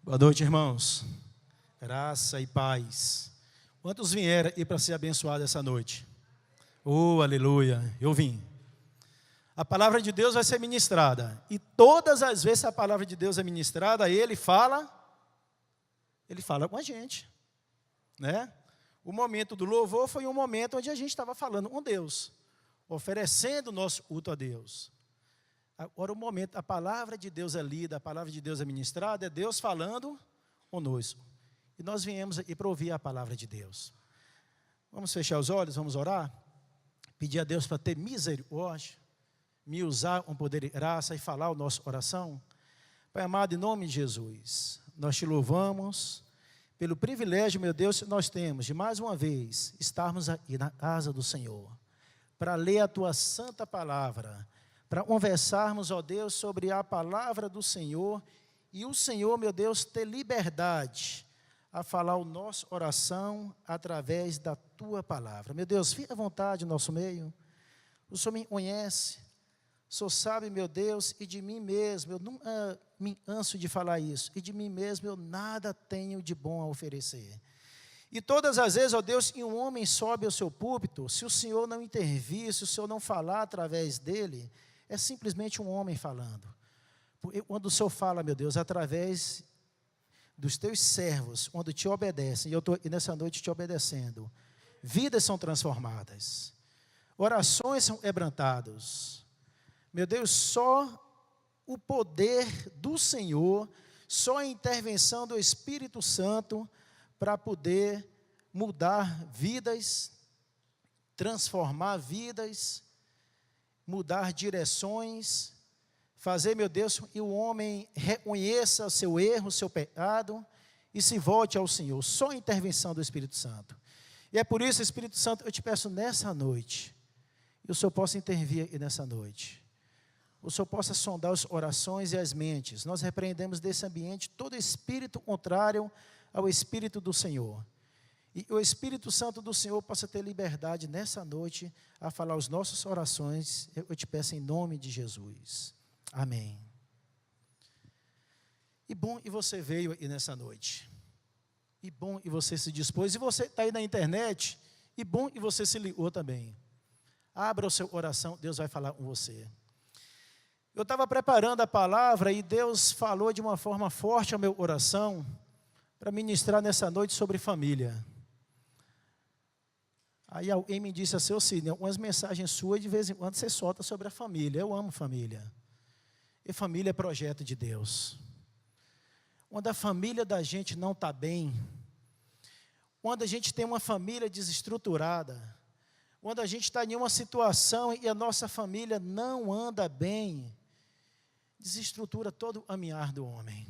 Boa noite, irmãos. Graça e paz. Quantos vieram aí para ser abençoados essa noite? Oh, aleluia, eu vim. A palavra de Deus vai ser ministrada. E todas as vezes que a palavra de Deus é ministrada, Ele fala com a gente, né? O momento do louvor foi um momento onde a gente estava falando com Deus, oferecendo o nosso culto a Deus. Agora o momento, a palavra de Deus é lida, a palavra de Deus é ministrada, é Deus falando conosco. E nós viemos aqui para ouvir a palavra de Deus. Vamos fechar os olhos, vamos orar? Pedir a Deus para ter misericórdia, me usar com poder e graça e falar a nossa oração. Pai amado, em nome de Jesus, nós te louvamos pelo privilégio, meu Deus, que nós temos de mais uma vez estarmos aqui na casa do Senhor, para ler a tua santa palavra, para conversarmos, ó Deus, sobre a palavra do Senhor, e o Senhor, meu Deus, ter liberdade a falar a nossa oração através da tua palavra. Meu Deus, fica à vontade no nosso meio. O Senhor me conhece, o Senhor sabe, meu Deus, e de mim mesmo, eu nunca me canso de falar isso, e de mim mesmo eu nada tenho de bom a oferecer. E todas as vezes, ó Deus, que um homem sobe ao seu púlpito, se o Senhor não intervir, se o Senhor não falar através dele, é simplesmente um homem falando. Porque quando o Senhor fala, meu Deus, através dos teus servos, quando te obedecem, e eu estou aqui nessa noite te obedecendo, vidas são transformadas, orações são quebrantadas. Meu Deus, só o poder do Senhor, só a intervenção do Espírito Santo para poder mudar vidas, transformar vidas, mudar direções, fazer, meu Deus, que o homem reconheça o seu erro, o seu pecado e se volte ao Senhor. Só a intervenção do Espírito Santo. E é por isso, Espírito Santo, eu te peço nessa noite, e o Senhor possa intervir aqui nessa noite. O Senhor possa sondar as orações e as mentes. Nós repreendemos desse ambiente todo espírito contrário ao Espírito do Senhor. E o Espírito Santo do Senhor possa ter liberdade nessa noite a falar as nossas orações. Eu te peço em nome de Jesus. Amém. E bom que você veio aí nessa noite. E bom que você se dispôs. E você está aí na internet. E bom que você se ligou também. Abra o seu coração, Deus vai falar com você. Eu estava preparando a palavra e Deus falou de uma forma forte ao meu coração para ministrar nessa noite sobre família. Aí alguém me disse assim, Sidney, algumas mensagens suas de vez em quando você solta sobre a família. Eu amo família. E família é projeto de Deus. Quando a família da gente não está bem, quando a gente tem uma família desestruturada, quando a gente está em uma situação e a nossa família não anda bem, desestrutura todo o caminhar do homem.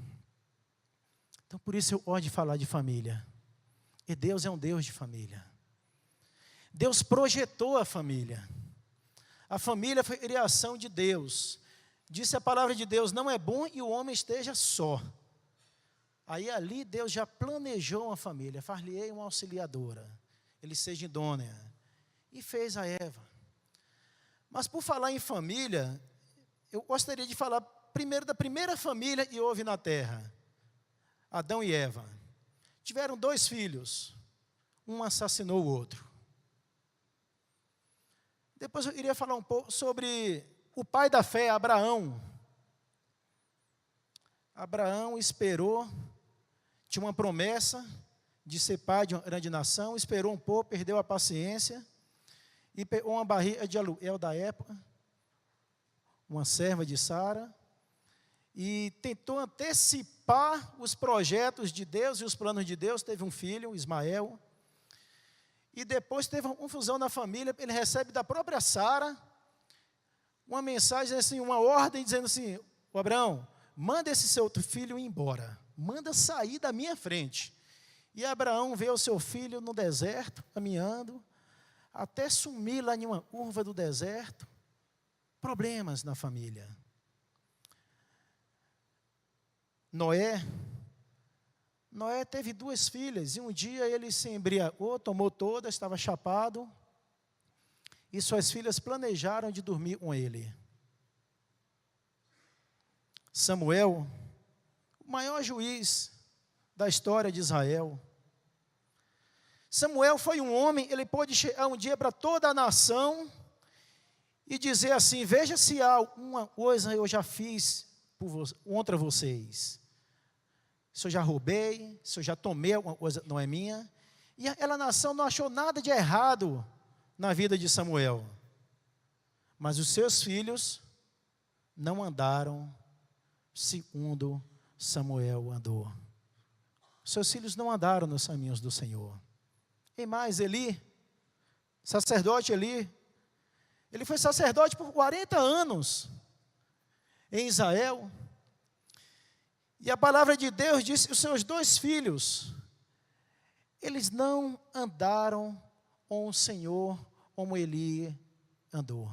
Então por isso eu gosto de falar de família. E Deus é um Deus de família. Deus projetou a família. A família foi criação de Deus. Disse a palavra de Deus, não é bom que o homem esteja só. Aí ali Deus já planejou uma família, far-lhe-ei uma auxiliadora, ele seja idônea. E fez a Eva. Mas por falar em família, eu gostaria de falar primeiro da primeira família que houve na terra. Adão e Eva. Tiveram 2 filhos. Um assassinou o outro. Depois eu iria falar um pouco sobre o pai da fé, Abraão. Abraão esperou, tinha uma promessa de ser pai de uma grande nação, esperou um pouco, perdeu a paciência e pegou uma barriga de aluguel da época, uma serva de Sara, e tentou antecipar os projetos de Deus e os planos de Deus. Teve um filho, Ismael. E depois teve uma confusão na família, ele recebe da própria Sara uma mensagem, assim, uma ordem dizendo assim, Abraão, manda esse seu filho ir embora, manda sair da minha frente. E Abraão vê o seu filho no deserto, caminhando, até sumir lá em uma curva do deserto. Problemas na família. Noé teve 2 filhas, e um dia ele se embriagou, tomou todas, estava chapado, e suas filhas planejaram de dormir com ele. Samuel, o maior juiz da história de Israel. Samuel foi um homem, ele pôde chegar um dia para toda a nação e dizer assim: veja se há alguma coisa eu já fiz contra vocês. Se eu já roubei, se eu já tomei alguma coisa não é minha. E aquela nação não achou nada de errado na vida de Samuel. Mas os seus filhos não andaram segundo Samuel andou. Seus filhos não andaram nos caminhos do Senhor. E mais, Eli, sacerdote Eli, ele foi sacerdote por 40 anos em Israel. E a palavra de Deus diz que os seus 2 filhos, eles não andaram com o Senhor como Eli andou.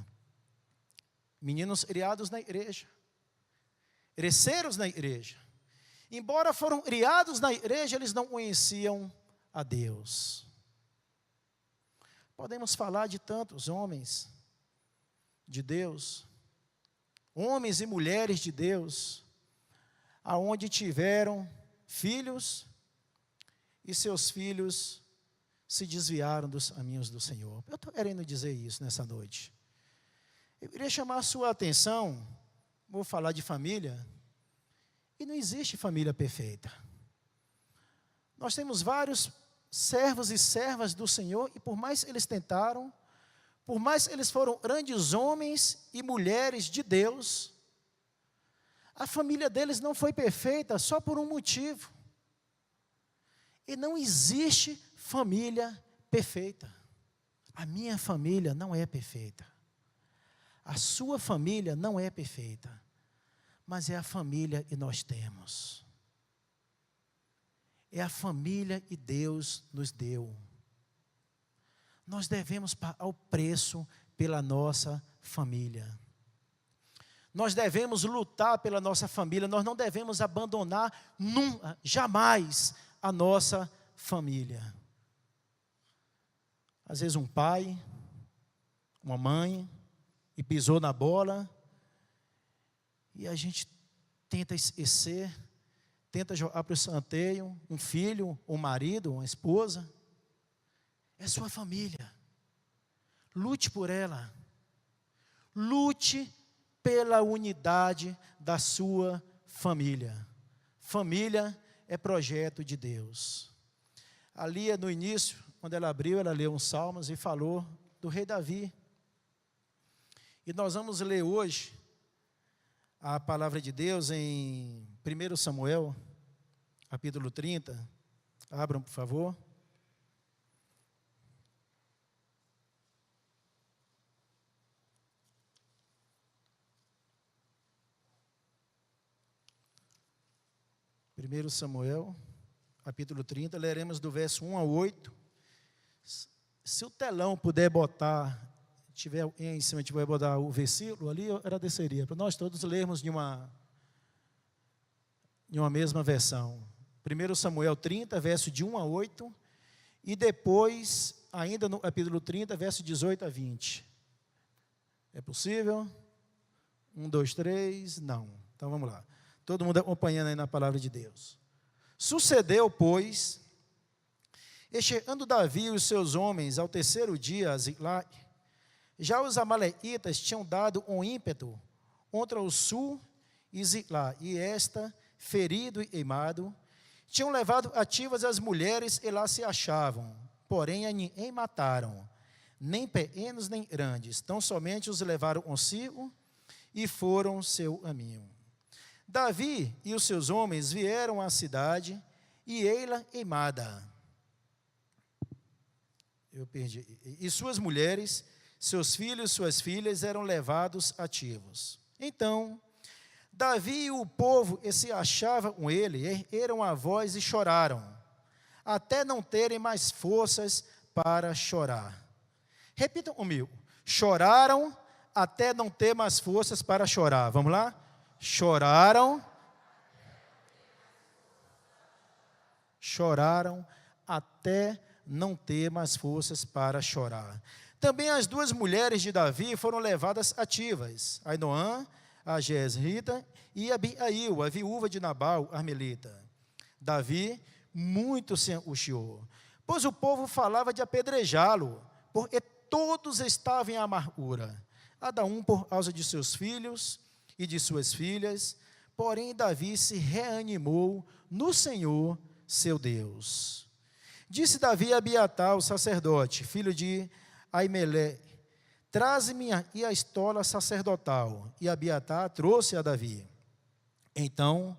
Meninos criados na igreja, cresceram na igreja. Embora foram criados na igreja, eles não conheciam a Deus. Podemos falar de tantos homens de Deus, homens e mulheres de Deus, aonde tiveram filhos e seus filhos se desviaram dos caminhos do Senhor. Eu estou querendo dizer isso nessa noite. Eu queria chamar a sua atenção, vou falar de família, e não existe família perfeita. Nós temos vários servos e servas do Senhor, e por mais eles tentaram, por mais eles foram grandes homens e mulheres de Deus, a família deles não foi perfeita só por um motivo. E não existe família perfeita. A minha família não é perfeita. A sua família não é perfeita. Mas é a família que nós temos. É a família que Deus nos deu. Nós devemos pagar o preço pela nossa família. Nós devemos lutar pela nossa família. Nós não devemos abandonar nunca, jamais a nossa família. Às vezes um pai, uma mãe, e pisou na bola, e a gente tenta esquecer, tenta jogar para o escanteio, um filho, um marido, uma esposa. É sua família. Lute por ela. Lute pela unidade da sua família. Família é projeto de Deus. Ali no início, quando ela abriu, ela leu uns salmos e falou do rei Davi. E nós vamos ler hoje a palavra de Deus em 1 Samuel, capítulo 30. Abram, por favor. Primeiro Samuel, capítulo 30, leremos do verso 1 a 8. Se o telão puder botar, tiver em cima, tiver botar o versículo ali, eu agradeceria, para nós todos lermos em uma mesma versão. 1 Samuel 30, verso de 1 a 8, e depois, ainda no capítulo 30, verso 18 a 20. É possível? 1, 2, 3, não. Então vamos lá. Todo mundo acompanhando aí na palavra de Deus. Sucedeu, pois, e chegando Davi e os seus homens ao terceiro dia a Ziclag, já os amalequitas tinham dado um ímpeto contra o sul e Ziclag, e esta, ferido e queimado, tinham levado ativas as mulheres e lá se achavam, porém a ninguém mataram, nem pequenos nem grandes, tão somente os levaram consigo e foram seu caminho. Davi e os seus homens vieram à cidade e ei-la queimada. E suas mulheres, seus filhos e suas filhas eram levados ativos. Então, Davi e o povo que se achava com ele, ergueram a voz e choraram, até não terem mais forças para chorar. Repitam comigo. Choraram até não ter mais forças para chorar. Vamos lá? Choraram até não ter mais forças para chorar. Também as duas mulheres de Davi foram levadas ativas, Ainoã, a Jezrita, e Abigail, a viúva de Nabal, Armelita. Davi muito se angustiou, pois o povo falava de apedrejá-lo, porque todos estavam em amargura, cada um por causa de seus filhos e de suas filhas. Porém Davi se reanimou no Senhor, seu Deus. Disse Davi a Abiatar, o sacerdote, filho de Aimeleque: traze-me aqui a estola sacerdotal. E Abiatar trouxe a Davi. Então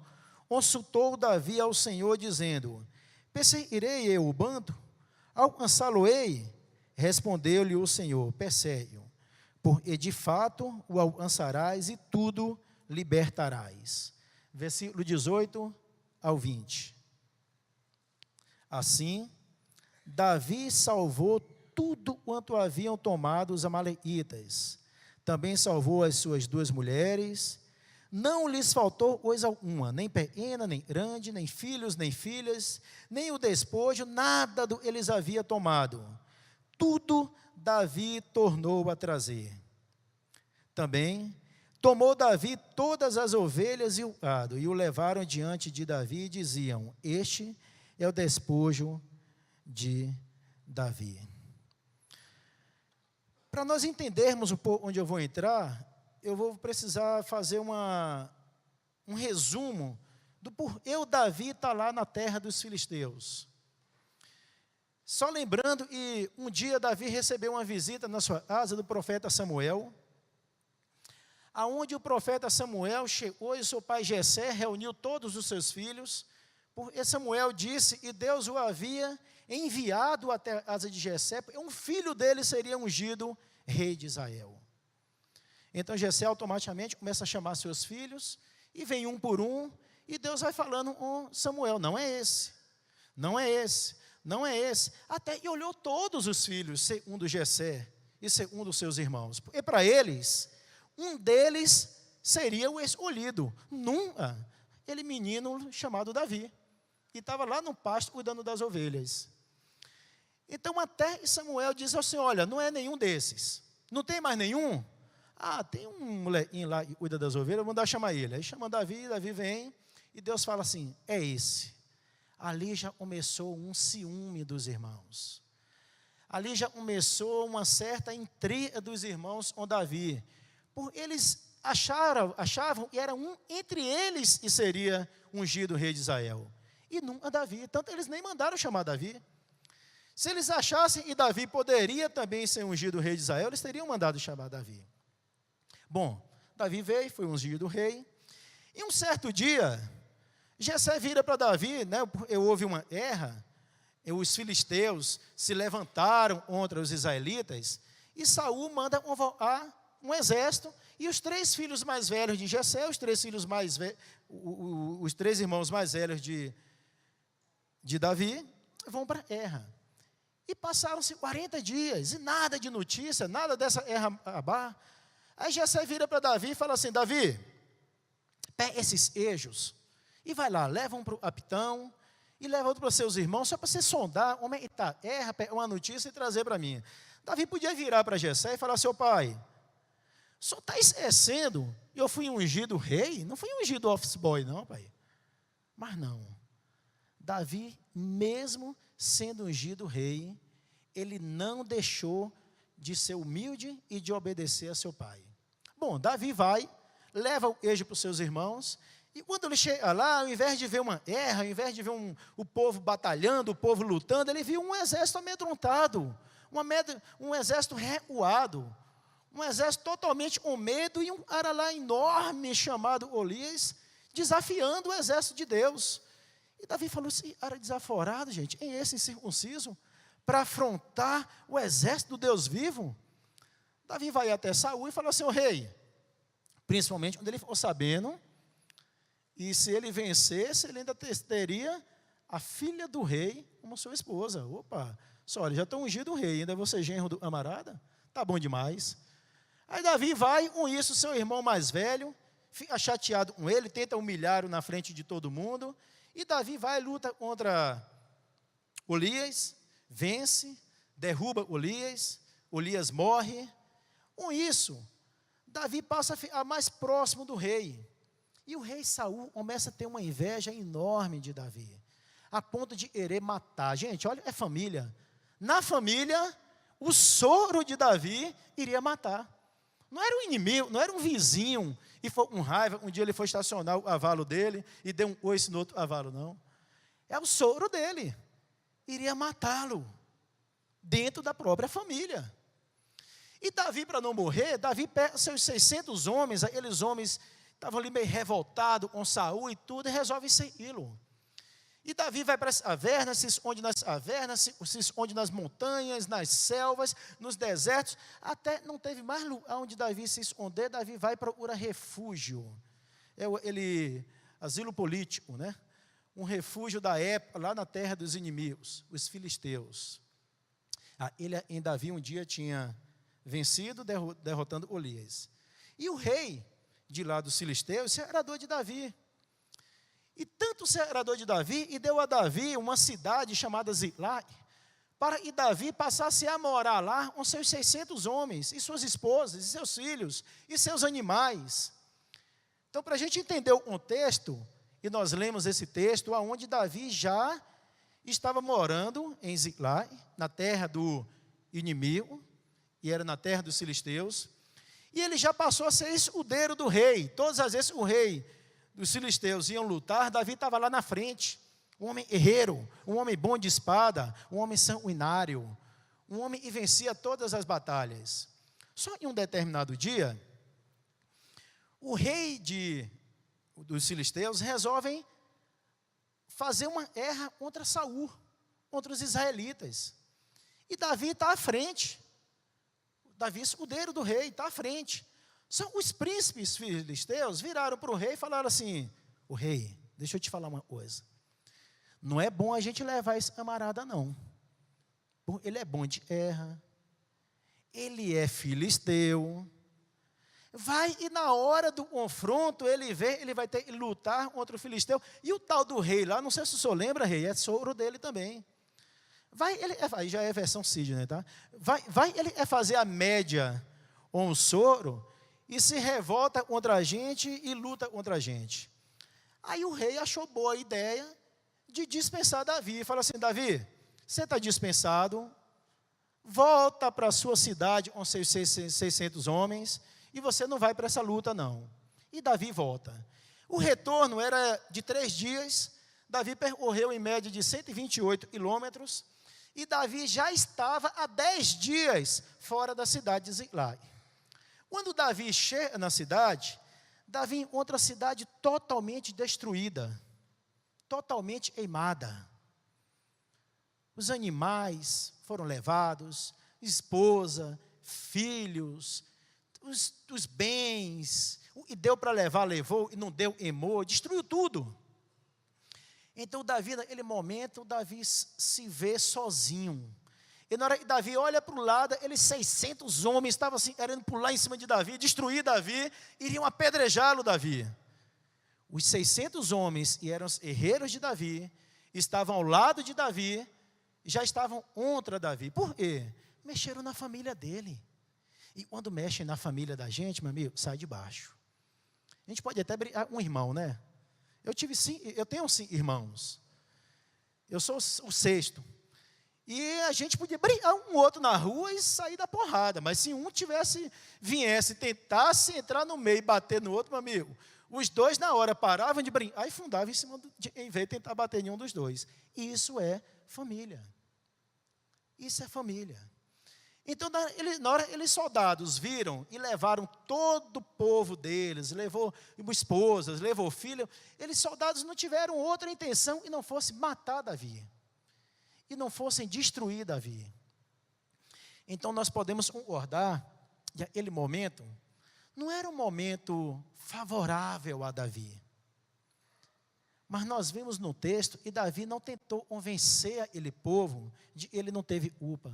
consultou Davi ao Senhor, dizendo: perseguirei eu o bando? Alcançá-lo-ei? Respondeu-lhe o Senhor: persegue-o, porque de fato o alcançarás e tudo libertarás. Versículo 18 ao 20. Assim, Davi salvou tudo quanto haviam tomado os amalequitas. Também salvou as suas 2 mulheres. Não lhes faltou coisa alguma, nem pequena, nem grande, nem filhos, nem filhas, nem o despojo, nada do que eles havia tomado. Tudo Davi tornou a trazer. Também tomou Davi todas as ovelhas e o gado, e o levaram diante de Davi, e diziam: este é o despojo de Davi. Para nós entendermos um pouco onde eu vou entrar, eu vou precisar fazer um resumo do porquê o Davi está lá na terra dos filisteus. Só lembrando que um dia Davi recebeu uma visita na sua casa do profeta Samuel, aonde o profeta Samuel chegou e seu pai Jessé reuniu todos os seus filhos, porque Samuel disse que Deus o havia enviado até a casa de Jessé, porque um filho dele seria ungido rei de Israel. Então Jessé automaticamente começa a chamar seus filhos, e vem um por um, e Deus vai falando com Samuel: não é esse, não é esse, não é esse. Até que olhou todos os filhos, segundo Jessé e segundo os seus irmãos, porque para eles, um deles seria o escolhido. Nunca, aquele menino chamado Davi, que estava lá no pasto cuidando das ovelhas. Então até Samuel diz assim: olha, não é nenhum desses. Não tem mais nenhum? Ah, tem um molequinho lá que cuida das ovelhas, vou mandar chamar ele. Aí chama Davi, Davi vem, e Deus fala assim: é esse. Ali já começou um ciúme dos irmãos. Ali já começou uma certa intriga dos irmãos com Davi. Porque eles achavam que era um entre eles que seria ungido rei de Israel. E nunca Davi, tanto eles nem mandaram chamar Davi. Se eles achassem que Davi poderia também ser ungido rei de Israel, eles teriam mandado chamar Davi. Bom, Davi veio, foi ungido rei, e um certo dia, Jessé vira para Davi, né, houve uma guerra, os filisteus se levantaram contra os israelitas, e Saul manda convocar um exército, e os 3 filhos mais velhos de Jessé, os 3 irmãos mais velhos de Davi, vão para a guerra. E passaram-se 40 dias, e nada de notícia, nada dessa guerra acabar. Aí Jessé vira para Davi e fala assim: Davi, pega esses ejos, e vai lá, leva um para o capitão, e leva outro para os seus irmãos, só para você sondar como é que está a guerra, pegar uma notícia e trazer para mim. Davi podia virar para Jessé e falar: seu pai, o senhor está esquecendo, eu fui ungido rei? Não fui ungido office boy não, pai. Mas não, Davi, mesmo sendo ungido rei, ele não deixou de ser humilde e de obedecer a seu pai. Bom, Davi vai, leva o queijo para os seus irmãos, e quando ele chega lá, ao invés de ver uma guerra, ao invés de ver o povo batalhando, o povo lutando, ele viu um exército amedrontado, um exército recuado, um exército totalmente com medo, e um cara lá enorme chamado Golias, desafiando o exército de Deus. E Davi falou assim: cara desaforado, gente, é esse incircunciso, para afrontar o exército do Deus vivo? Davi vai até Saul e fala assim: o rei, principalmente quando ele ficou sabendo, e se ele vencesse, ele ainda teria a filha do rei como sua esposa. Opa, só, já está ungido o rei, ainda você genro do camarada? Tá bom demais. Aí Davi vai, com isso, seu irmão mais velho, fica chateado com ele, tenta humilhá-lo na frente de todo mundo, e Davi vai e luta contra Golias, vence, derruba Golias, Golias morre. Com isso, Davi passa a ficar mais próximo do rei. E o rei Saul começa a ter uma inveja enorme de Davi. a ponto de querer matar. Gente, olha, é família. Na família, o sogro de Davi iria matar. Não era um inimigo, não era um vizinho, e foi com raiva, um dia ele foi estacionar o cavalo dele, e deu um coice no outro cavalo, não. É o sogro dele, iria matá-lo, dentro da própria família. E Davi, para não morrer, Davi pega seus 600 homens, aqueles homens estavam ali meio revoltados com Saul e tudo, e resolve segui-lo. E Davi vai para as cavernas, se esconde nas cavernas, se esconde nas montanhas, nas selvas, nos desertos, até não teve mais lugar onde Davi se esconder. Davi vai procurar refúgio. Asilo político, né? Um refúgio da época, lá na terra dos inimigos, os filisteus. Ele em Davi um dia tinha vencido, derrotando Golias. E o rei de lá dos filisteus se agradou de Davi. E tanto se agradou de Davi, e deu a Davi uma cidade chamada Ziklag, para que Davi passasse a morar lá com seus 600 homens, e suas esposas, e seus filhos, e seus animais. Então, para a gente entender o contexto, e nós lemos esse texto, onde Davi já estava morando em Ziklag, na terra do inimigo, e era na terra dos filisteus, e ele já passou a ser escudeiro do rei. Todas as vezes o rei dos filisteus iam lutar, Davi estava lá na frente, um homem guerreiro, um homem bom de espada, um homem sanguinário, um homem que vencia todas as batalhas. Só em um determinado dia, o rei dos filisteus resolve fazer uma guerra contra Saul, contra os israelitas. E Davi está à frente. Davi, escudeiro do rei, está à frente. São os príncipes filisteus viraram para o rei e falaram assim: o rei, deixa eu te falar uma coisa. Não é bom a gente levar esse camarada, não. Ele é bom de guerra. Ele é filisteu. Vai e na hora do confronto, ele vai ter que lutar contra o filisteu. E o tal do rei lá, não sei se o senhor lembra, rei, é sogro dele também. Aí já é a versão Sidney, tá? Ele é fazer a média com o sogro e se revolta contra a gente e luta contra a gente. Aí o rei achou boa a ideia de dispensar Davi. Fala assim: Davi, você está dispensado, volta para a sua cidade com seus 600 homens, e você não vai para essa luta não. E Davi volta. O retorno era de 3 dias, Davi percorreu em média de 128 quilômetros, e Davi já estava há 10 dias fora da cidade de Ziklag. Quando Davi chega na cidade, Davi encontra a cidade totalmente destruída, totalmente queimada. Os animais foram levados, esposa, filhos, os bens, e deu para levar, levou, e não deu, queimou, destruiu tudo. Então Davi, naquele momento, Davi se vê sozinho. E na hora que Davi olha para o lado, aqueles 600 homens estavam assim, querendo pular em cima de Davi, destruir Davi, iriam apedrejá-lo, Davi. Os 600 homens, e eram os guerreiros de Davi, estavam ao lado de Davi, já estavam contra Davi. Por quê? Mexeram na família dele. E quando mexem na família da gente, meu amigo, sai de baixo. A gente pode até brigar com um irmão, né? Eu tenho 5 irmãos. Eu sou o 6º. E a gente podia brigar um outro na rua e sair da porrada. Mas se um viesse, tentasse entrar no meio e bater no outro, meu amigo, os dois na hora paravam de brincar e fundavam em vez de tentar bater em um dos dois. E isso é família. Isso é família. Então, na hora eles soldados viram e levaram todo o povo deles, levou esposas, levou filhos, eles soldados não tiveram outra intenção e não fosse matar Davi. E não fossem destruir Davi. Então nós podemos concordar que aquele momento não era um momento favorável a Davi. Mas nós vimos no texto que Davi não tentou convencer aquele povo de que ele não teve culpa.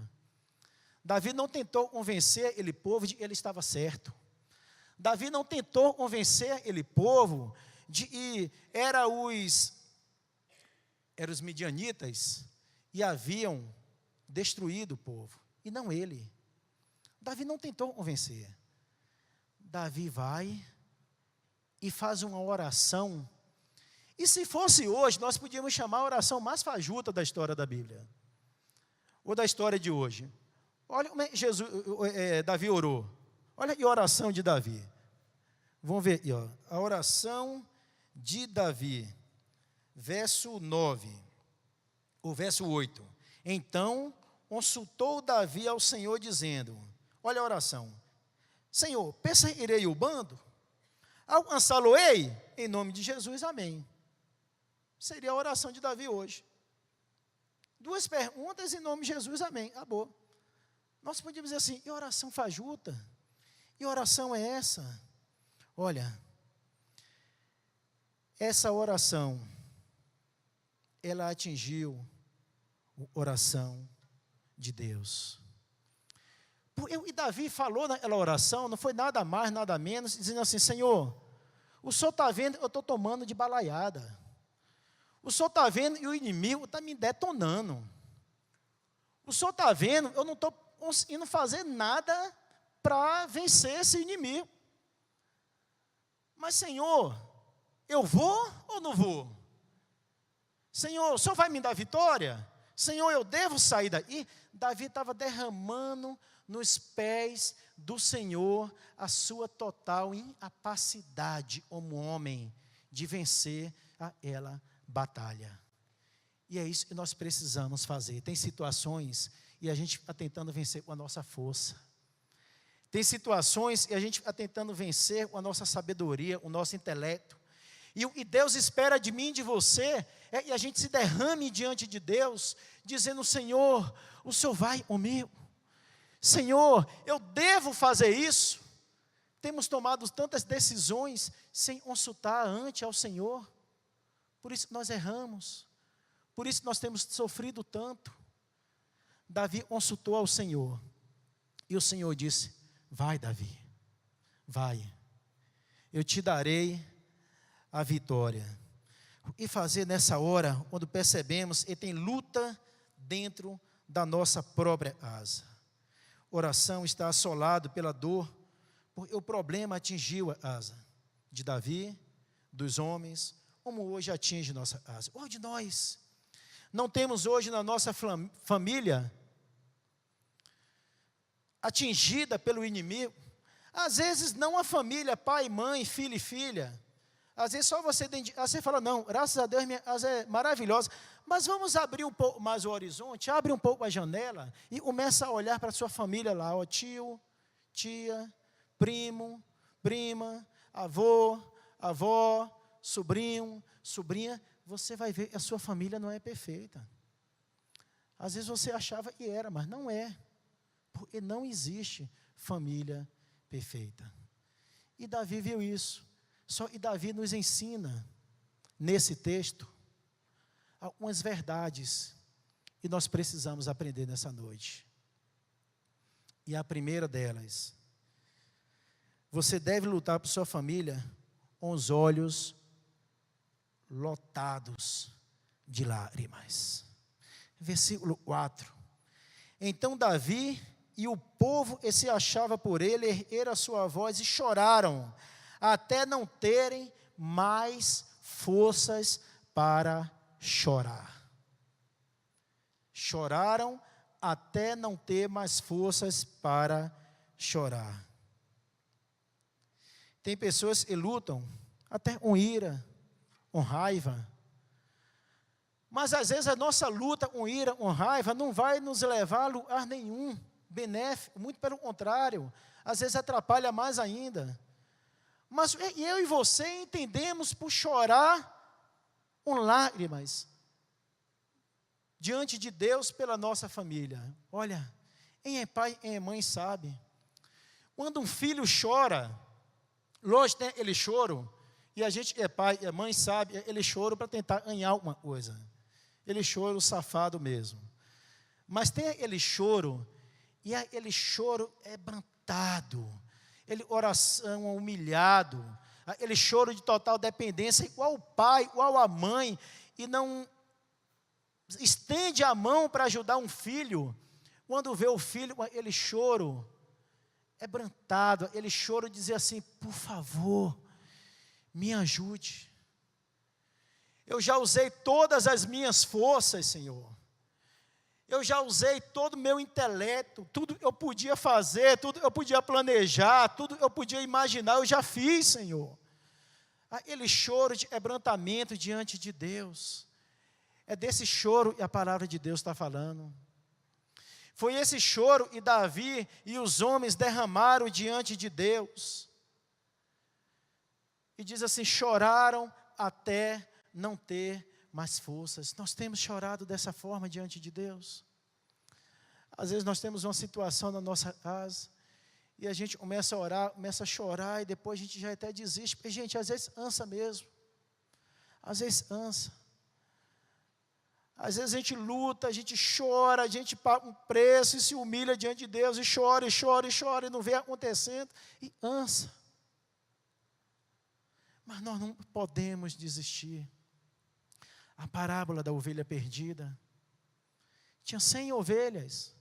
Davi não tentou convencer aquele povo de que ele estava certo. Davi não tentou convencer aquele povo de que eram os midianitas e haviam destruído o povo, e não ele. Davi não tentou convencer. Davi vai e faz uma oração E se fosse hoje, nós podíamos chamar a oração mais fajuta da história da Bíblia, ou da história de hoje. Olha como Davi orou. Olha a oração de Davi. Vamos ver aqui, ó, a oração de Davi, verso 9, o verso 8. Então consultou Davi ao Senhor, dizendo, olha a oração: Senhor, perseguirei o bando? Alcançá-lo-ei? Em nome de Jesus, amém. Seria a oração de Davi hoje. 2 perguntas em nome de Jesus, amém. Acabou. Nós podíamos dizer assim, e oração fajuta? E oração é essa? Olha, essa oração, ela atingiu a oração de Deus. E Davi falou naquela oração, não foi nada mais, nada menos, dizendo assim, Senhor, o Senhor está vendo, eu estou tomando de balaiada. O Senhor está vendo e o inimigo está me detonando. O Senhor está vendo, eu não estou conseguindo fazer nada para vencer esse inimigo. Mas, Senhor, eu vou ou não vou? Senhor, o Senhor vai me dar vitória? Senhor, eu devo sair daí? Davi estava derramando nos pés do Senhor a sua total incapacidade como homem de vencer aquela batalha. E é isso que nós precisamos fazer. Tem situações e a gente está tentando vencer com a nossa força. Tem situações e a gente está tentando vencer com a nossa sabedoria, o nosso intelecto. E o que Deus espera de mim e de você é que a gente se derrame diante de Deus, dizendo, Senhor, o Senhor vai comigo. Senhor, eu devo fazer isso. Temos tomado tantas decisões sem consultar antes ao Senhor. Por isso nós erramos. Por isso nós temos sofrido tanto. Davi consultou ao Senhor. E o Senhor disse, vai Davi, vai. Eu te darei a vitória. E fazer nessa hora, quando percebemos que tem luta dentro da nossa própria casa. Oração está assolado pela dor, porque o problema atingiu a casa de Davi, dos homens, como hoje atinge nossa casa. Hoje nós não temos hoje na nossa família atingida pelo inimigo. Às vezes não a família, pai, mãe, filho e filha. Às vezes só você fala, não, graças a Deus minha casa é maravilhosa. Mas vamos abrir um pouco mais o horizonte, abre um pouco a janela e começa a olhar para a sua família lá, ó, tio, tia, primo, prima, avô, avó, sobrinho, sobrinha. Você vai ver que a sua família não é perfeita. Às vezes você achava que era, mas não é. Porque não existe família perfeita. E Davi viu isso. E Davi nos ensina, nesse texto, algumas verdades que nós precisamos aprender nessa noite. E a primeira delas, você deve lutar por sua família com os olhos lotados de lágrimas. Versículo 4. Então Davi e o povo que se achava por ele ergueram a sua voz e choraram, até não terem mais forças para chorar. Choraram até não ter mais forças para chorar. Tem pessoas que lutam até com ira, com raiva. Mas às vezes a nossa luta com ira, com raiva, não vai nos levar a lugar nenhum benéfico, muito pelo contrário, às vezes atrapalha mais ainda. Mas eu e você entendemos por chorar com lágrimas diante de Deus pela nossa família. Olha, quem é pai, quem é mãe sabe. Quando um filho chora, lógico tem aquele choro, e a gente que é pai e é mãe sabe, ele choro para tentar ganhar alguma coisa. Ele choro safado mesmo. Mas tem aquele choro, e aquele choro é brantado, ele oração humilhado, aquele choro de total dependência, igual o pai, igual a mãe, e não estende a mão para ajudar um filho, quando vê o filho, aquele choro é brantado, aquele choro dizer assim, por favor, me ajude. Eu já usei todas as minhas forças, Senhor. Eu já usei todo o meu intelecto, tudo eu podia fazer, tudo eu podia planejar, tudo eu podia imaginar, eu já fiz, Senhor. Aquele choro de quebrantamento diante de Deus. É desse choro que a palavra de Deus está falando. Foi esse choro que Davi e os homens derramaram diante de Deus. E diz assim, choraram até não ter mais forças. Nós temos chorado dessa forma diante de Deus. Às vezes nós temos uma situação na nossa casa, e a gente começa a orar, começa a chorar, e depois a gente já até desiste, porque, gente, às vezes cansa mesmo. Às vezes cansa. Às vezes a gente luta, a gente chora, a gente paga um preço e se humilha diante de Deus, e chora, e chora, e chora, e não vê acontecendo, e cansa. Mas nós não podemos desistir. A parábola da ovelha perdida. Tinha 100 ovelhas.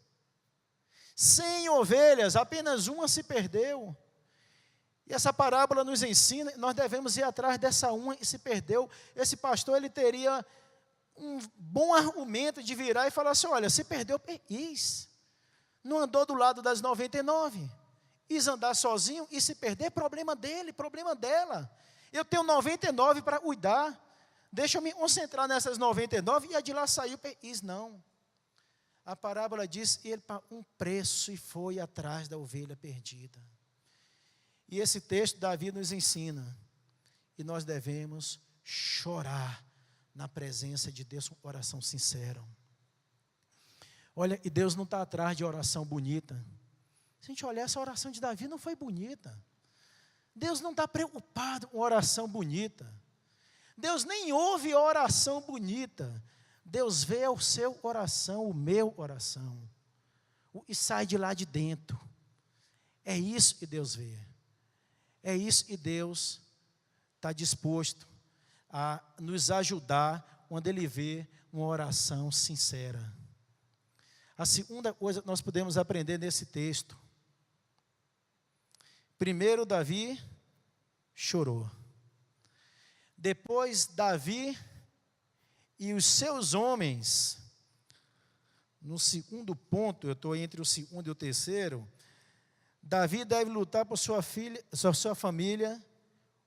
100 ovelhas, apenas uma se perdeu. E essa parábola nos ensina, nós devemos ir atrás dessa uma que se perdeu. Esse pastor, ele teria um bom argumento de virar e falar assim, olha, se perdeu, quis. Não andou do lado das 99. Quis andar sozinho e se perder, problema dele, problema dela. Eu tenho 99 para cuidar. Deixa eu me concentrar nessas 99 e a de lá saiu, quis não. A parábola diz, ele pagou um preço e foi atrás da ovelha perdida. E esse texto Davi nos ensina, e nós devemos chorar na presença de Deus com oração sincera. Olha, e Deus não está atrás de oração bonita. Se a gente olhar, essa oração de Davi não foi bonita. Deus não está preocupado com oração bonita. Deus nem ouve oração bonita. Deus vê o seu coração, o meu coração. E sai de lá de dentro. É isso que Deus vê. É isso que Deus está disposto a nos ajudar quando Ele vê uma oração sincera. A segunda coisa que nós podemos aprender nesse texto. Primeiro, Davi chorou. Depois, Davi e os seus homens, no segundo ponto, eu estou entre o segundo e o terceiro, Davi deve lutar por sua família,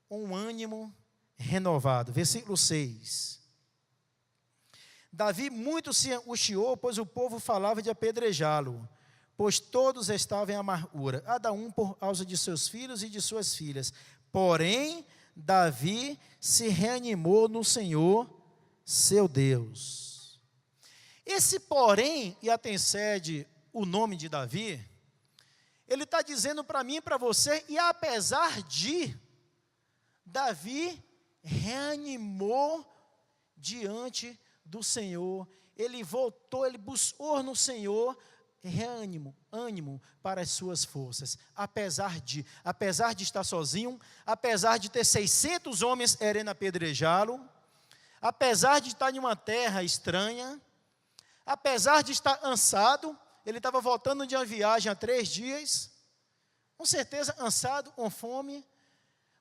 com um ânimo renovado. Versículo 6. Davi muito se angustiou, pois o povo falava de apedrejá-lo, pois todos estavam em amargura, cada um por causa de seus filhos e de suas filhas. Porém, Davi se reanimou no Senhor, seu Deus. Esse porém, e antecede o nome de Davi, ele está dizendo para mim e para você, e apesar de, Davi reanimou diante do Senhor, ele voltou, ele buscou no Senhor, ânimo para as suas forças, apesar de estar sozinho, apesar de ter 600 homens querendo apedrejá-lo, apesar de estar em uma terra estranha, apesar de estar cansado, ele estava voltando de uma viagem há 3 dias, com certeza cansado, com fome,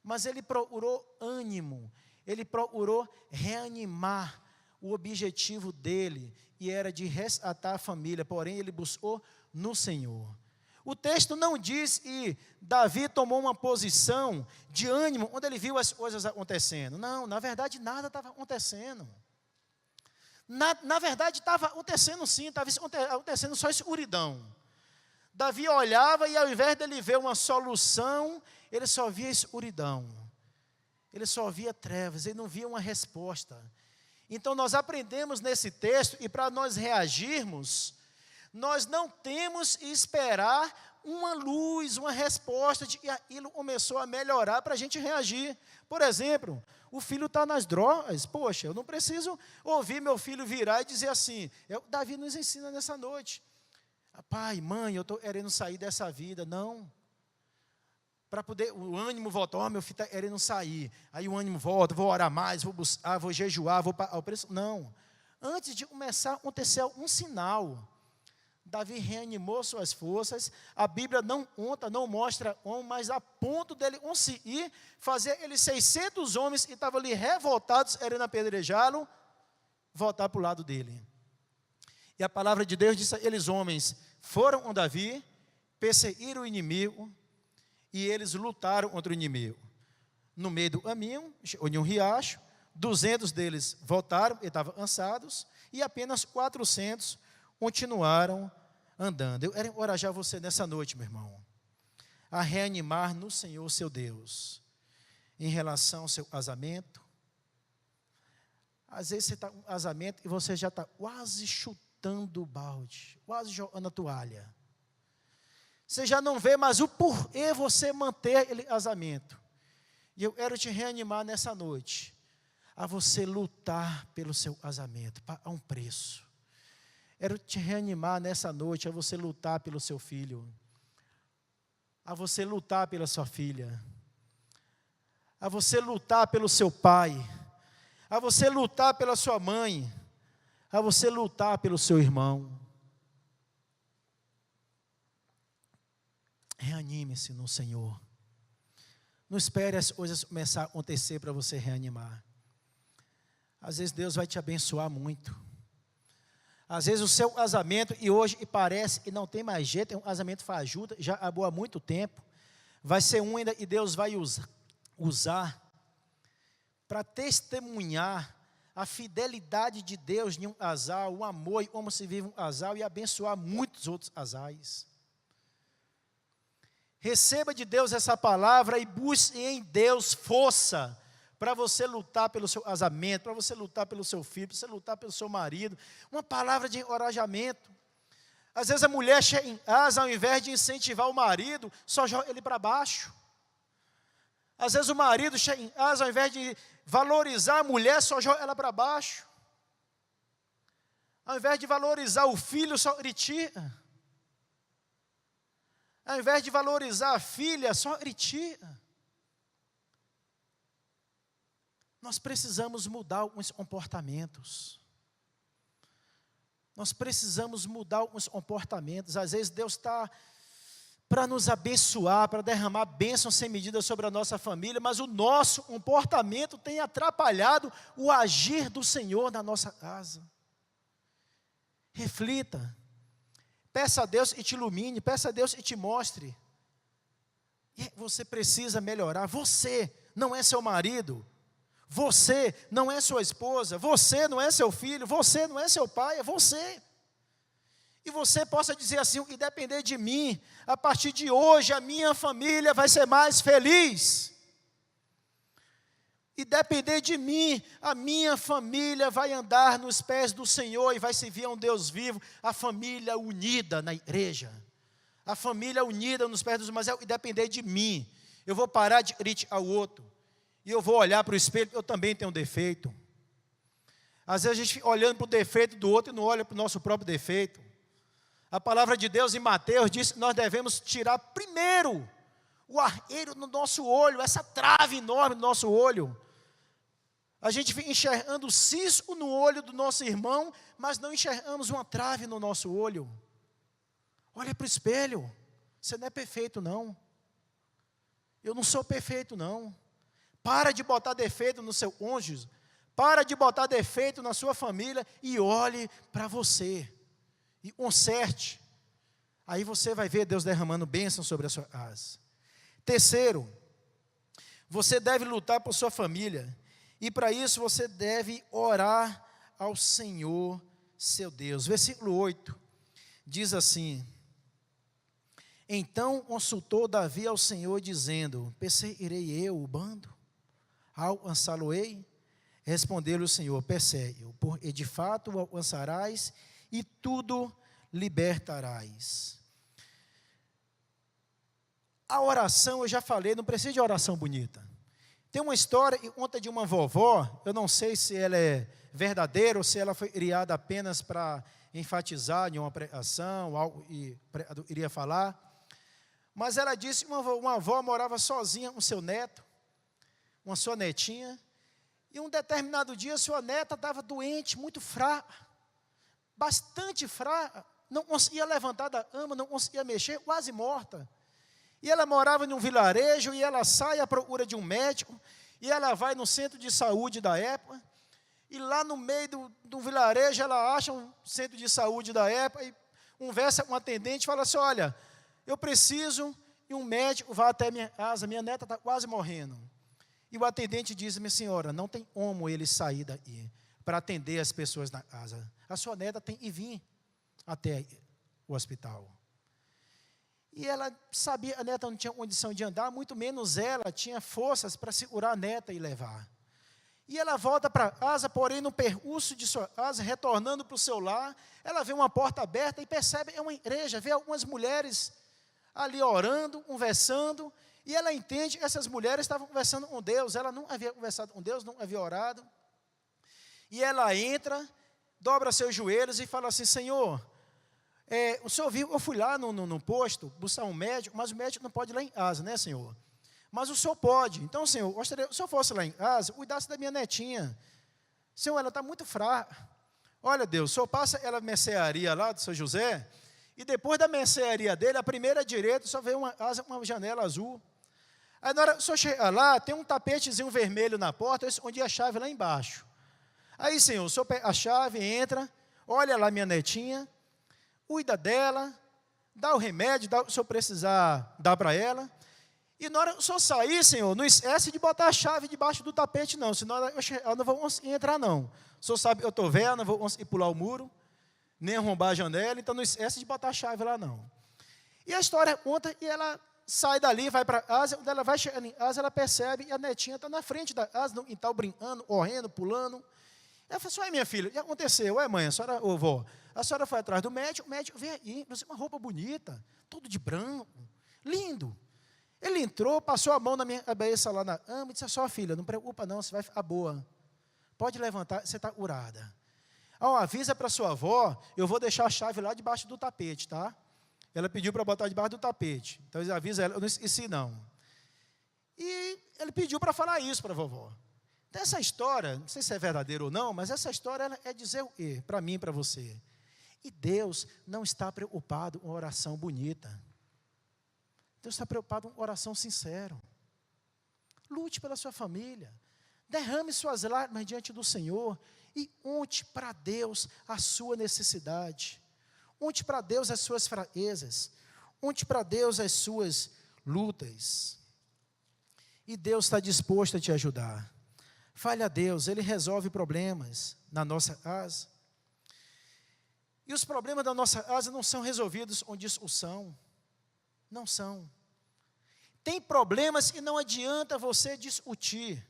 mas ele procurou ânimo, ele procurou reanimar o objetivo dele, e era de resgatar a família, porém ele buscou no Senhor. O texto não diz que Davi tomou uma posição de ânimo quando ele viu as coisas acontecendo. Não, na verdade nada estava acontecendo. Na verdade estava acontecendo sim, estava acontecendo só escuridão. Davi olhava e ao invés dele ver uma solução, ele só via escuridão. Ele só via trevas, ele não via uma resposta. Então nós aprendemos nesse texto, e para nós reagirmos, nós não temos que esperar uma luz, uma resposta de que aquilo começou a melhorar para a gente reagir. Por exemplo, o filho está nas drogas, poxa, eu não preciso ouvir meu filho virar e dizer assim, Davi nos ensina nessa noite, pai, mãe, eu estou querendo sair dessa vida, não. Para poder, o ânimo volta, meu filho está querendo sair, aí o ânimo volta, vou orar mais, vou buscar, vou jejuar, vou pagar o preço. Não, antes de começar a acontecer um sinal, Davi reanimou suas forças. A Bíblia não conta, não mostra como, mas a ponto dele conseguir fazer eles 600 homens que estavam ali revoltados, querendo apedrejá-lo, voltar para o lado dele. E a palavra de Deus diz: eles homens foram com Davi, perseguiram o inimigo, e eles lutaram contra o inimigo. No meio do caminho, em um riacho, 200 deles voltaram, e estavam cansados, e apenas 400 continuaram andando. Eu quero encorajar você nessa noite, meu irmão, a reanimar no Senhor seu Deus, em relação ao seu casamento. Às vezes você está com um casamento e você já está quase chutando o balde, quase jogando a toalha. Você já não vê mais o porquê você manter aquele casamento. E eu quero te reanimar nessa noite, a você lutar pelo seu casamento, a um preço. Quero te reanimar nessa noite, a você lutar pelo seu filho, a você lutar pela sua filha, a você lutar pelo seu pai, a você lutar pela sua mãe, a você lutar pelo seu irmão. Reanime-se no Senhor. Não espere as coisas começar a acontecer para você reanimar. Às vezes Deus vai te abençoar muito. Às vezes o seu casamento, e hoje e parece que não tem mais jeito, é um casamento fajuto, já acabou há muito tempo, vai ser um ainda e Deus vai usar para testemunhar a fidelidade de Deus em um casal, o amor e como se vive um casal, e abençoar muitos outros casais. Receba de Deus essa palavra e busque em Deus força para você lutar pelo seu casamento, para você lutar pelo seu filho, para você lutar pelo seu marido. Uma palavra de encorajamento. Às vezes a mulher chega em casa, ao invés de incentivar o marido, só joga ele para baixo. Às vezes o marido chega em casa, ao invés de valorizar a mulher, só joga ela para baixo. Ao invés de valorizar o filho, só critica. Ao invés de valorizar a filha, só critica. Nós precisamos mudar alguns comportamentos. Nós precisamos mudar alguns comportamentos. Às vezes Deus está para nos abençoar, para derramar bênçãos sem medida sobre a nossa família, mas o nosso comportamento tem atrapalhado o agir do Senhor na nossa casa. Reflita. Peça a Deus e te ilumine, peça a Deus e te mostre. E você precisa melhorar. Você não é seu marido, você não é sua esposa, você não é seu filho, você não é seu pai, é você. E você possa dizer assim: o que depender de mim, a partir de hoje a minha família vai ser mais feliz. E depender de mim, a minha família vai andar nos pés do Senhor e vai servir a um Deus vivo, a família unida na igreja, a família unida nos pés dos irmãos. E depender de mim, eu vou parar de criticar o outro, e eu vou olhar para o espelho, eu também tenho um defeito. Às vezes a gente fica olhando para o defeito do outro e não olha para o nosso próprio defeito. A palavra de Deus em Mateus diz que nós devemos tirar primeiro o arreiro no nosso olho, essa trave enorme no nosso olho. A gente fica enxergando o cisco no olho do nosso irmão, mas não enxergamos uma trave no nosso olho. Olha para o espelho. Você não é perfeito, não. Eu não sou perfeito, não. Para de botar defeito no seu cônjuge. Para de botar defeito na sua família e olhe para você. E conserte. Aí você vai ver Deus derramando bênção sobre a sua casa. Terceiro, você deve lutar por sua família. E para isso você deve orar ao Senhor, seu Deus. Versículo 8, diz assim: então consultou Davi ao Senhor, dizendo: perseguirei eu o bando? Alcançá-lo-ei? Respondeu-lhe o Senhor: persegue-o, porque de fato o alcançarás e tudo libertarás. A oração, eu já falei, não precisa de oração bonita. Tem uma história que conta de uma vovó, eu não sei se ela é verdadeira ou se ela foi criada apenas para enfatizar em uma pregação, algo que iria falar. Mas ela disse que uma avó morava sozinha com seu neto, uma sua netinha, e um determinado dia sua neta estava doente, muito fraca, bastante fraca, não conseguia levantar da cama, não conseguia mexer, quase morta. E ela morava em um vilarejo, e ela sai à procura de um médico, e ela vai no centro de saúde da época, e lá no meio do vilarejo, ela acha um centro de saúde da época, e conversa com um atendente, fala assim, olha, eu preciso que um médico vá até minha casa, minha neta está quase morrendo. E o atendente diz, minha senhora, não tem como ele sair daí, para atender as pessoas na casa. A sua neta tem que vir até o hospital. E ela sabia, a neta não tinha condição de andar, muito menos ela tinha forças para segurar a neta e levar. E ela volta para casa, porém no percurso de sua casa, retornando para o seu lar, ela vê uma porta aberta e percebe, é uma igreja, vê algumas mulheres ali orando, conversando, e ela entende que essas mulheres estavam conversando com Deus, ela não havia conversado com Deus, não havia orado. E ela entra, dobra seus joelhos e fala assim, Senhor, o senhor viu, eu fui lá no posto buscar um médico, mas o médico não pode ir lá em casa, né, Senhor? Mas o senhor pode. Então, Senhor, gostaria, se o senhor fosse lá em casa, cuidasse da minha netinha. Senhor, ela está muito fraca. Olha, Deus, o senhor passa ela mercearia lá do seu José, e depois da mercearia dele, a primeira direita, só vê uma janela azul. Aí, na hora que o senhor chega lá, tem um tapetezinho vermelho na porta, eu escondi a chave lá embaixo. Aí, Senhor, o senhor pega a chave, entra, olha lá minha netinha, cuida dela, dá o remédio, se o senhor precisar, dá para ela. E na hora que o senhor sair, Senhor, não esquece de botar a chave debaixo do tapete, não. Senão eu não vou conseguir entrar, não. O senhor sabe que eu estou velho, não vou conseguir pular o muro, nem arrombar a janela, então não esquece de botar a chave lá, não. E a história conta e ela sai dali, vai para casa, quando ela vai chegando em casa, ela percebe que a netinha está na frente da casa, no quintal, brincando, correndo, pulando. Ela falou assim, minha filha, o que aconteceu? Mãe, a senhora, vó, a senhora foi atrás do médico, o médico veio aí, uma roupa bonita, todo de branco, lindo. Ele entrou, passou a mão na minha cabeça lá na cama e disse, só filha, não preocupa não, você vai ficar boa. Pode levantar, você está curada. Avisa para sua avó, eu vou deixar a chave lá debaixo do tapete, tá? Ela pediu para botar debaixo do tapete. Então, ele avisa ela, eu não esqueci não. E ele pediu para falar isso para a vovó. Então, essa história, não sei se é verdadeira ou não, mas essa história ela é dizer o quê? Para mim e para você. E Deus não está preocupado com oração bonita. Deus está preocupado com oração sincera. Lute pela sua família. Derrame suas lágrimas diante do Senhor e conte para Deus a sua necessidade. Conte para Deus as suas fraquezas. Conte para Deus as suas lutas. E Deus está disposto a te ajudar. Fale a Deus, Ele resolve problemas na nossa casa. E os problemas da nossa casa não são resolvidos com discussão. Não são. Tem problemas que não adianta você discutir.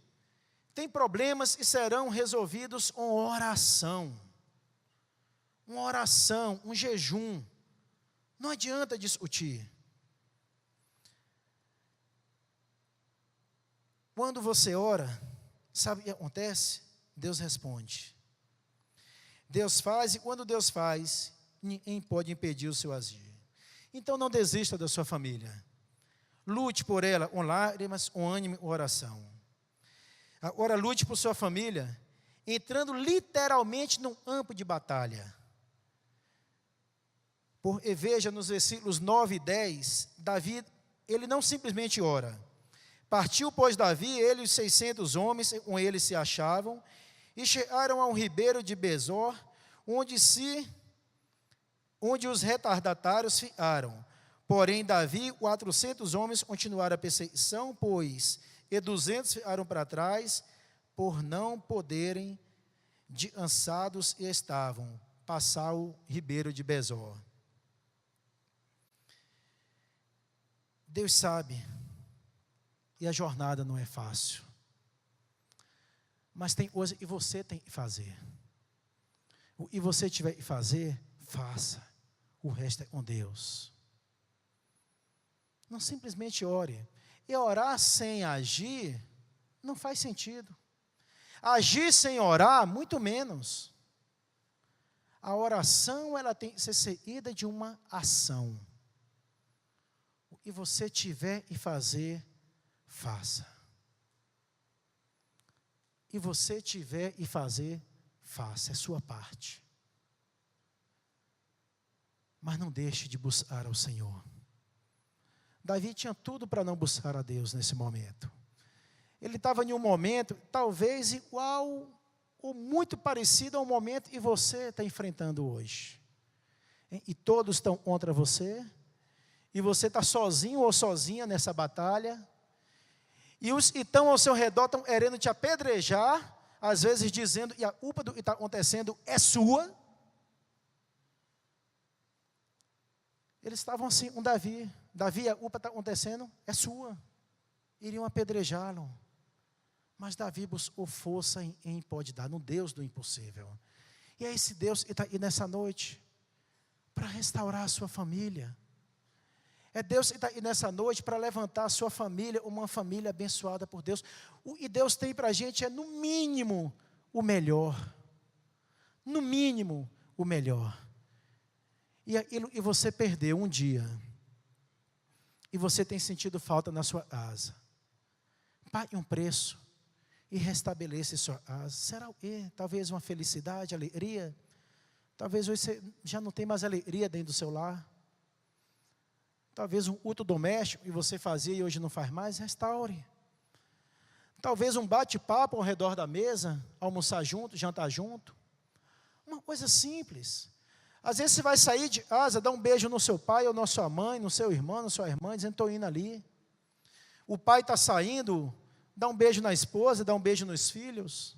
Tem problemas que serão resolvidos com oração. Uma oração, um jejum. Não adianta discutir. Quando você ora, sabe o que acontece? Deus responde. Deus faz, e quando Deus faz, ninguém pode impedir o seu agir. Então não desista da sua família. Lute por ela com lágrimas, com ânimo e oração. Agora lute por sua família, entrando literalmente num campo de batalha. Porque veja nos versículos 9 e 10, Davi, ele não simplesmente ora. Partiu, pois, Davi, ele e os 600 homens que com ele se achavam, e chegaram a um ribeiro de Besor, onde os retardatários ficaram. Porém, Davi e 400 homens continuaram a perseguição, pois e 200 ficaram para trás, por não poderem, de cansados estavam, passar o ribeiro de Besor. Deus sabe, e a jornada não é fácil. Mas tem coisa que você tem que fazer. O que você tiver que fazer, faça. O resto é com Deus. Não simplesmente ore. E orar sem agir, não faz sentido. Agir sem orar, muito menos. A oração, ela tem que ser seguida de uma ação. O que você tiver que fazer, faça. E você tiver e fazer, faça, é sua parte. mas não deixe de buscar ao Senhor. Davi tinha tudo para não buscar a Deus nesse momento. Ele estava em um momento, talvez igual ou muito parecido ao momento que você está enfrentando hoje. E todos estão contra você, e você está sozinho ou sozinha nessa batalha, e os que estão ao seu redor estão querendo te apedrejar, às vezes dizendo que a culpa do que está acontecendo é sua. Eles estavam assim, Davi, a culpa está acontecendo, é sua. Iriam apedrejá-lo. Mas Davi buscou força em pode dar, no Deus do impossível. E é esse Deus que está aí nessa noite, para restaurar a sua família. É Deus que está aí nessa noite para levantar a sua família, uma família abençoada por Deus. O que Deus tem para a gente é, no mínimo, o melhor. No mínimo, o melhor. E aquilo que você perdeu um dia, e você tem sentido falta na sua casa, pague um preço e restabeleça sua casa. Será o quê? Talvez uma felicidade, alegria. Talvez você já não tenha mais alegria dentro do seu lar. Talvez um culto doméstico que você fazia e hoje não faz mais, restaure. Talvez um bate-papo ao redor da mesa, almoçar junto, jantar junto. Uma coisa simples. Às vezes você vai sair de casa, dar um beijo no seu pai ou na sua mãe, no seu irmão, na sua irmã, dizendo, estou indo ali. O pai está saindo, dá um beijo na esposa, dá um beijo nos filhos.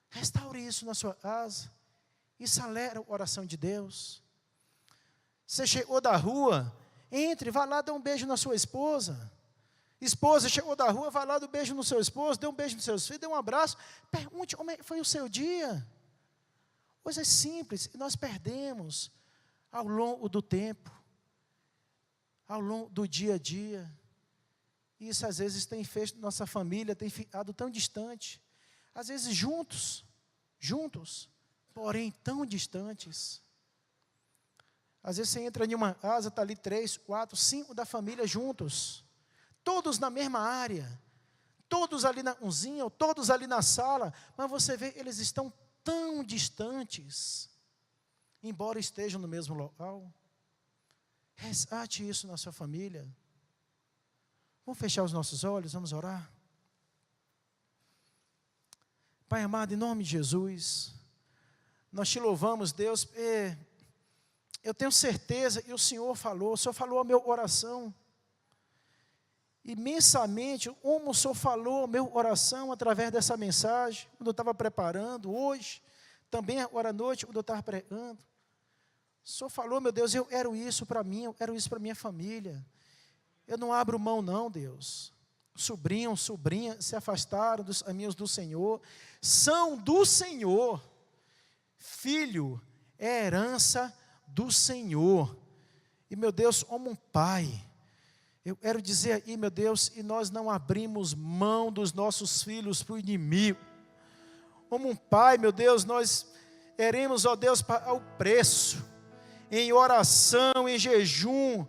Restaure isso na sua casa. Isso alegra a oração de Deus. Você chegou da rua, entre, vá lá, dá um beijo na sua esposa. Esposa chegou da rua, vai lá, dá um beijo no seu esposo, dê um beijo nos seus filhos, dê um abraço. Pergunte como foi o seu dia. Coisas simples que nós perdemos ao longo do tempo, ao longo do dia a dia. Isso às vezes tem feito nossa família, tem ficado tão distante. Às vezes juntos, porém tão distantes. Às vezes você entra em uma casa, está ali 3, 4, 5 da família juntos. Todos na mesma área. Todos ali na cozinha, ou todos ali na sala. Mas você vê, eles estão tão distantes, embora estejam no mesmo local. Resgate isso na sua família. Vamos fechar os nossos olhos, vamos orar. Pai amado, em nome de Jesus, nós te louvamos, Deus. Eu tenho certeza que o Senhor falou ao meu coração. Imensamente, como o Senhor falou ao meu coração através dessa mensagem, quando eu estava preparando, hoje, também agora à noite, quando eu estava pregando. O Senhor falou, meu Deus, eu quero isso para mim, eu quero isso para minha família. Eu não abro mão não, Deus. Sobrinho, sobrinha, se afastaram dos caminhos do Senhor, são do Senhor. Filho é herança do Senhor. E, meu Deus, como um pai, eu quero dizer aí, meu Deus, e nós não abrimos mão dos nossos filhos para o inimigo. Como um pai, meu Deus, nós iremos, ó Deus, para o preço, em oração, em jejum,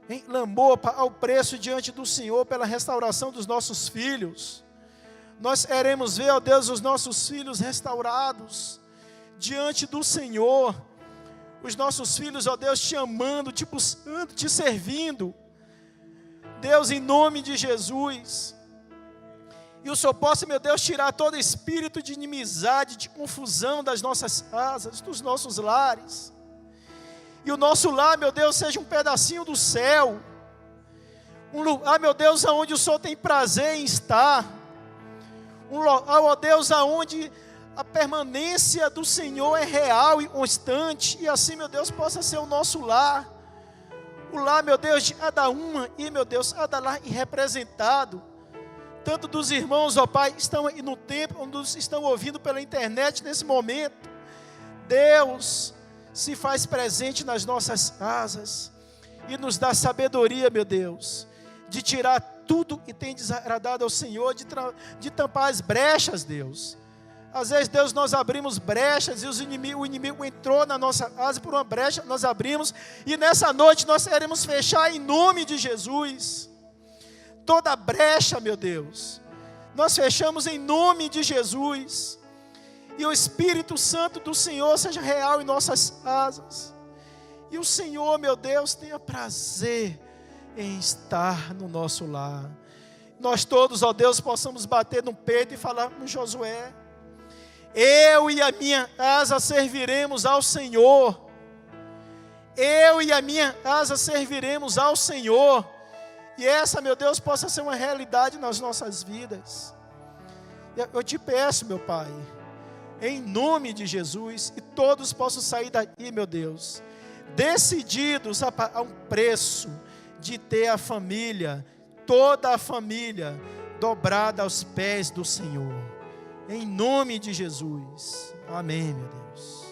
em clamor, ao preço diante do Senhor, pela restauração dos nossos filhos. Nós iremos ver, ó Deus, os nossos filhos restaurados, diante do Senhor. Os nossos filhos, ó Deus, te amando, te buscando, te servindo. Deus, em nome de Jesus. E o Senhor possa, meu Deus, tirar todo espírito de inimizade, de confusão das nossas casas, dos nossos lares. E o nosso lar, meu Deus, seja um pedacinho do céu. Um lugar, meu Deus, aonde o Senhor tem prazer em estar. Um lugar, ó Deus, aonde a permanência do Senhor é real e constante. E assim, meu Deus, possa ser o nosso lar. O lar, meu Deus, de cada uma. E, meu Deus, cada lar representado. Tanto dos irmãos, ó Pai, estão aí no templo, onde estão ouvindo pela internet nesse momento. Deus, se faz presente nas nossas casas. E nos dá sabedoria, meu Deus, de tirar tudo que tem desagradado ao Senhor, de tampar as brechas, Deus. Às vezes, Deus, nós abrimos brechas e o inimigo entrou na nossa casa por uma brecha, nós abrimos. E nessa noite nós queremos fechar em nome de Jesus. Toda brecha, meu Deus, nós fechamos em nome de Jesus. E o Espírito Santo do Senhor seja real em nossas casas. E o Senhor, meu Deus, tenha prazer em estar no nosso lar. Nós todos, ó Deus, possamos bater no peito e falar com Josué: eu e a minha casa serviremos ao Senhor. Eu e a minha casa serviremos ao Senhor. E essa, meu Deus, possa ser uma realidade nas nossas vidas. Eu te peço, meu Pai, em nome de Jesus, e todos possam sair daqui, meu Deus, decididos a um preço de ter a família, toda a família, dobrada aos pés do Senhor. Em nome de Jesus. Amém, meu Deus.